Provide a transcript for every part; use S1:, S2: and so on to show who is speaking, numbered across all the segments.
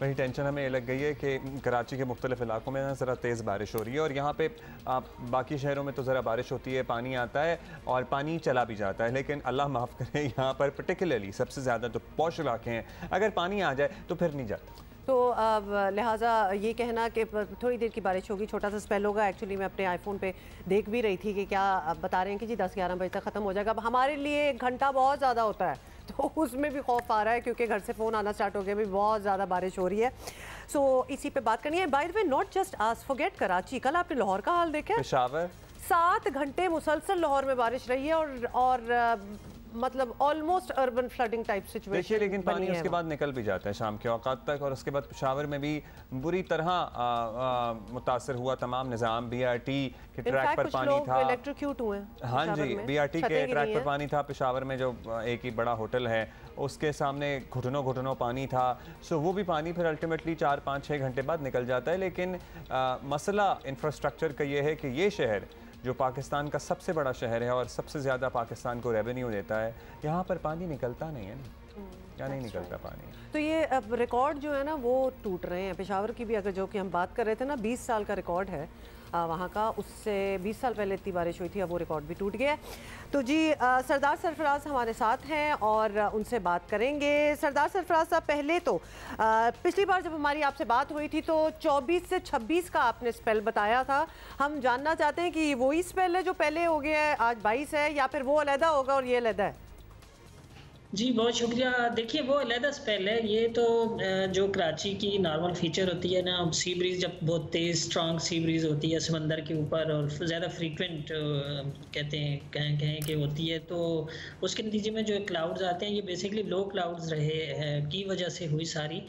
S1: वही टेंशन हमें लग गई है कि कराची के मुख्तलिफ इलाकों में ना ज़रा तेज़ बारिश हो रही है और यहाँ पे बाकी शहरों में तो ज़रा बारिश होती है, पानी आता है और पानी चला भी जाता है, लेकिन अल्लाह माफ़ करे यहाँ पर पर्टिकुलरली सबसे ज़्यादा तो पॉश इलाके हैं, अगर पानी आ जाए तो फिर नहीं जाता।
S2: तो अब लिहाजा ये कहना कि थोड़ी देर की बारिश होगी, छोटा सा स्पेल होगा। एक्चुअली मैं अपने आईफोन पे देख भी रही थी कि क्या बता रहे हैं कि जी 10-11 बजे तक ख़त्म हो जाएगा। अब हमारे लिए 1 घंटा बहुत ज़्यादा होता है, तो उसमें भी खौफ आ रहा है क्योंकि घर से फ़ोन आना स्टार्ट हो गया, भी बहुत ज़्यादा बारिश हो रही है। सो इसी पे बात करनी है। By the way, not just as forget Karachi, कल आपने लाहौर का हाल देखा है?
S1: पेशावर
S2: 7 घंटे मुसलसल लाहौर में बारिश रही है और मतलब almost urban flooding type situation
S1: देखिए, लेकिन पानी उसके बाद निकल भी जाता है शाम के औकात तक, और उसके बाद पेशावर में भी बुरी तरह मुतासर हुआ तमाम निज़ाम। BRT के ट्रैक पर पानी था,
S2: इलेक्ट्रिक्यूट हुए।
S1: हाँ जी, BRT के ट्रैक पर पानी था। पेशावर में जो एक ही बड़ा होटल है उसके सामने घुटनों पानी था। सो वो भी पानी फिर अल्टीमेटली 4-5-6 घंटे बाद निकल जाता है। लेकिन मसला इंफ्रास्ट्रक्चर का ये है कि ये शहर जो पाकिस्तान का सबसे बड़ा शहर है और सबसे ज़्यादा पाकिस्तान को रेवेन्यू देता है, यहाँ पर पानी निकलता नहीं है ना, क्या नहीं निकलता पानी।
S2: तो ये अब रिकॉर्ड जो है ना वो टूट रहे हैं। पेशावर की भी अगर जो कि हम बात कर रहे थे ना, 20 साल का रिकॉर्ड है वहाँ का, उससे 20 साल पहले इतनी बारिश हुई थी, अब वो रिकॉर्ड भी टूट गया। तो जी सरदार सरफराज हमारे साथ हैं और उनसे बात करेंगे। सरदार सरफराज साहब, पहले तो पिछली बार जब हमारी आपसे बात हुई थी तो 24 से 26 का आपने स्पेल बताया था। हम जानना चाहते हैं कि वही स्पेल है जो पहले हो गया है, आज 22 है, या फिर वो अलहदा होगा और ये अलहदा है?
S3: जी बहुत शुक्रिया। देखिए, वो अलहदा स्पेल है। ये तो जो कराची की नॉर्मल फीचर होती है ना, सी ब्रीज जब बहुत तेज़ स्ट्रॉन्ग सी ब्रीज होती है समंदर के ऊपर और ज़्यादा फ्रीक्वेंट कहते हैं कहें कि होती है, तो उसके नतीजे में जो क्लाउड्स आते हैं ये बेसिकली लो क्लाउड्स रहे की वजह से हुई सारी।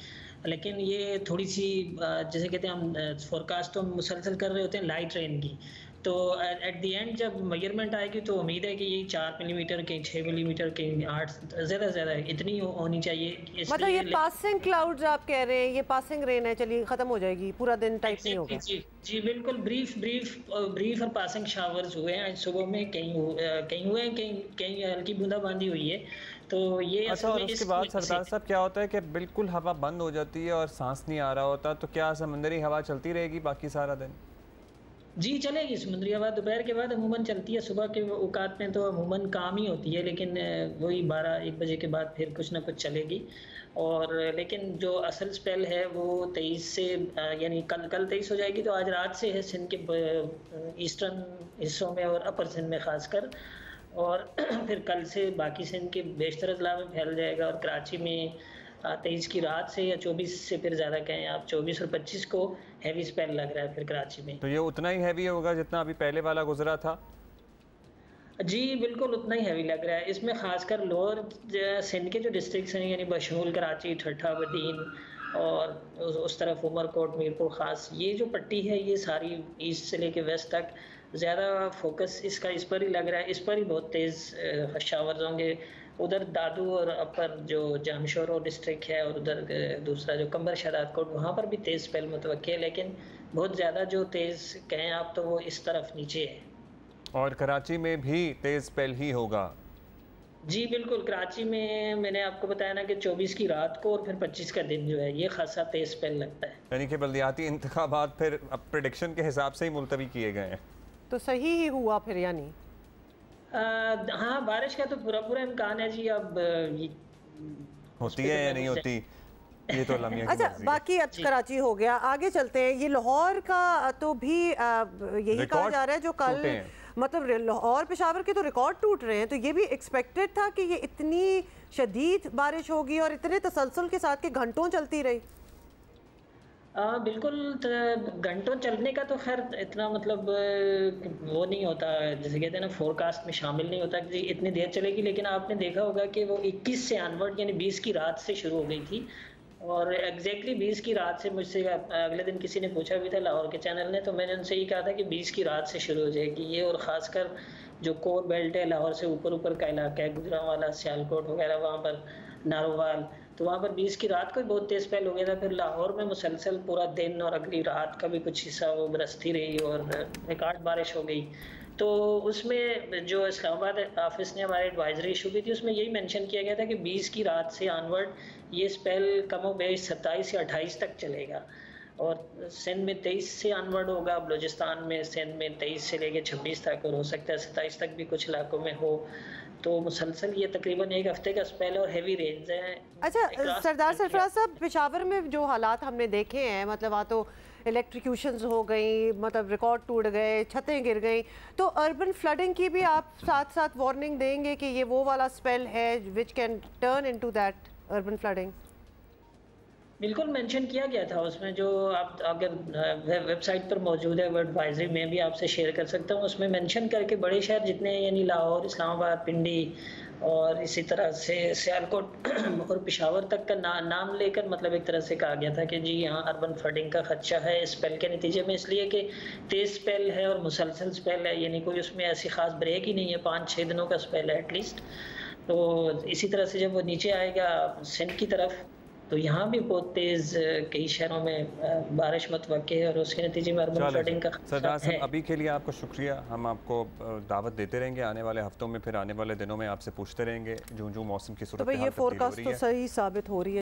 S3: लेकिन ये थोड़ी सी जैसे कहते हैं हम फोरकास्ट तो मुसलसल कर रहे होते हैं लाइट रेन की, तो एट द एंड जब मेजरमेंट आएगी तो उम्मीद है कि ये 4 मिलीमीटर के 6 मिलीमीटर के 8 ज़्यादा इतनी होनी चाहिए।
S2: मतलब ये पासिंग क्लाउड्स आप कह रहे हैं, ये पासिंग रेन है, चलिए ख़त्म हो जाएगी, पूरा दिन टाइप नहीं होगा।
S3: जी बिल्कुल, ब्रीफ और पासिंग शावर्स हुए हैं सुबह में, कहीं हुए हैं, कहीं हल्की बूंदाबांदी हुई है। तो ये
S1: अच्छा, और उसके बाद सरदार साहब क्या होता है कि बिल्कुल हवा बंद हो जाती है और सांस नहीं आ रहा होता, तो क्या समंदरी हवा चलती रहेगी बाकी सारा दिन?
S3: जी चलेगी, समुद्री हवा दोपहर के बाद अमूमन चलती है, सुबह के औकात में तो अमूमन काम ही होती है, लेकिन वही 12-1 बजे के बाद फिर कुछ ना कुछ चलेगी। और लेकिन जो असल स्पेल है वो 23 से यानी कल 23 हो जाएगी, तो आज रात से है सिंध के ईस्टर्न हिस्सों में और अपर सिंध में ख़ासकर, और फिर कल से बाकी सिंध के बेशतर अजला में फैल जाएगा। और कराची में 23 की रात से या 24 से फिर ज़्यादा कहें आप, 24 और 25 को हैवी स्पेल लग रहा है फिर कराची में।
S1: तो ये उतना ही हैवी होगा जितना अभी पहले वाला गुजरा था?
S3: जी बिल्कुल उतना ही हैवी लग रहा है। इसमें खासकर लोअर सिंध के जो डिस्ट्रिक्ट्स हैं यानी बशमूल कराची, ठट्ठा, बदीन और उस तरफ उमरकोट, मीरपुर ख़ास, ये जो पट्टी है ये सारी ईस्ट से लेके वेस्ट तक ज़्यादा फोकस इसका इस पर ही लग रहा है। इस पर ही बहुत तेज़ शावर्स होंगे। उधर दादू और अपर जो जामशोरो डिस्ट्रिक्ट है और उधर दूसरा जो कंबर शहदाद कोट, वहाँ पर भी तेज़ स्पेल मुतवक्की है, लेकिन बहुत ज़्यादा जो तेज़ कहें आप तो वो इस तरफ नीचे है।
S1: और कराची में भी तेज़ स्पेल ही होगा? जी
S3: बिल्कुल, कराची में मैंने आपको बताया ना कि 24 की रात को और फिर 25 का दिन जो है ये खासा तेज़ स्पेल लगता है।
S1: यानी कि बल्दियाती इंतखाबात फिर अब प्रेडिक्शन के हिसाब से ही मुलतवी किए गए हैं,
S2: तो सही ही हुआ फिर यानी?
S3: हाँ, बारिश का तो पूरा इम्कान है जी। अब
S1: होती है या नहीं होती ये तो लम्हे की
S2: अच्छा,
S1: मर्ज़ी है।
S2: बाकी अब कराची हो गया, आगे चलते हैं। ये लाहौर का तो भी यही कहा जा रहा है जो कल मतलब लाहौर पेशावर के तो रिकॉर्ड टूट रहे हैं, तो ये भी एक्सपेक्टेड था कि ये इतनी शदीद बारिश होगी और इतने तसलसल के साथ के घंटों चलती रही?
S3: बिल्कुल, घंटों चलने का तो खैर इतना मतलब वो नहीं होता, जैसे कहते हैं ना फोरकास्ट में शामिल नहीं होता कि इतनी देर चलेगी। लेकिन आपने देखा होगा कि वो 21 से अनवर्ड यानी 20 की रात से शुरू हो गई थी, और एग्जैक्टली 20 की रात से मुझसे अगले दिन किसी ने पूछा भी था लाहौर के चैनल ने, तो मैंने उनसे ये कहा था कि 20 की रात से शुरू हो जाएगी ये। और ख़ासकर जो कोर बेल्ट है लाहौर से ऊपर का इलाका है, गुजरांवाला, सियालकोट वगैरह, वहाँ पर नारोवाल, तो वहाँ पर 20 की रात को भी बहुत तेज़ स्पेल हो गया था। फिर लाहौर में मुसलसल पूरा दिन और अगली रात का भी कुछ हिस्सा वो बरसती रही और रिकॉर्ड बारिश हो गई। तो उसमें जो इस्लामाबाद ऑफिस ने हमारी एडवाइजरी इशू की थी उसमें यही मेंशन किया गया था कि 20 की रात से ऑनवर्ड ये स्पेल कमो बेश 27 से 28 तक चलेगा और सिंध में 23 से अनवर्ड होगा, बलूचिस्तान में सिंध में 23 से लेके 26 तक और हो सकता है 27 तक भी कुछ इलाकों में हो। तो मुसलसल ये तकरीबन एक हफ्ते का स्पेल और हैवी रेंज है।
S2: अच्छा सरदार सरफराज साहब, पेशावर में जो हालात हमने देखे हैं, मतलब वहाँ तो इलेक्ट्रिक्यूशंस हो गई, मतलब रिकॉर्ड टूट गए, छतें गिर गई, तो अर्बन फ्लडिंग की भी आप साथ साथ वार्निंग देंगे कि ये वो वाला स्पेल है which can turn into that urban flooding?
S3: बिल्कुल मेंशन किया गया था उसमें, जो आप अगर वेबसाइट पर मौजूद है, वो एडवाइजरी में भी आपसे शेयर कर सकता हूँ। उसमें मेंशन करके बड़े शहर जितने यानी लाहौर, इस्लामाबाद, पिंडी और इसी तरह से सियालकोट और पेशावर तक का नाम लेकर मतलब एक तरह से कहा गया था कि जी यहाँ अर्बन फ्लडिंग का खदशा है स्पेल के नतीजे में, इसलिए कि तेज़ स्पेल है और मुसलसल स्पेल है, यानी कोई उसमें ऐसी ख़ास ब्रेक ही नहीं है, 5-6 दिनों का स्पेल है एटलीस्ट। तो इसी तरह से जब वो नीचे आएगा सिंध की तरफ, तो यहाँ भी बहुत तेज़ कई शहरों में बारिश मुतवक्के है और उसके नतीजे में अर्बन फ्लडिंग का
S1: सरदार साहब, अभी के लिए आपको शुक्रिया। हम आपको दावत देते रहेंगे आने वाले हफ्तों में, फिर आने वाले दिनों में आपसे पूछते रहेंगे जो जो मौसम की सूरत
S2: तो भाई ये फोरकास्ट तो सही साबित हो रही है।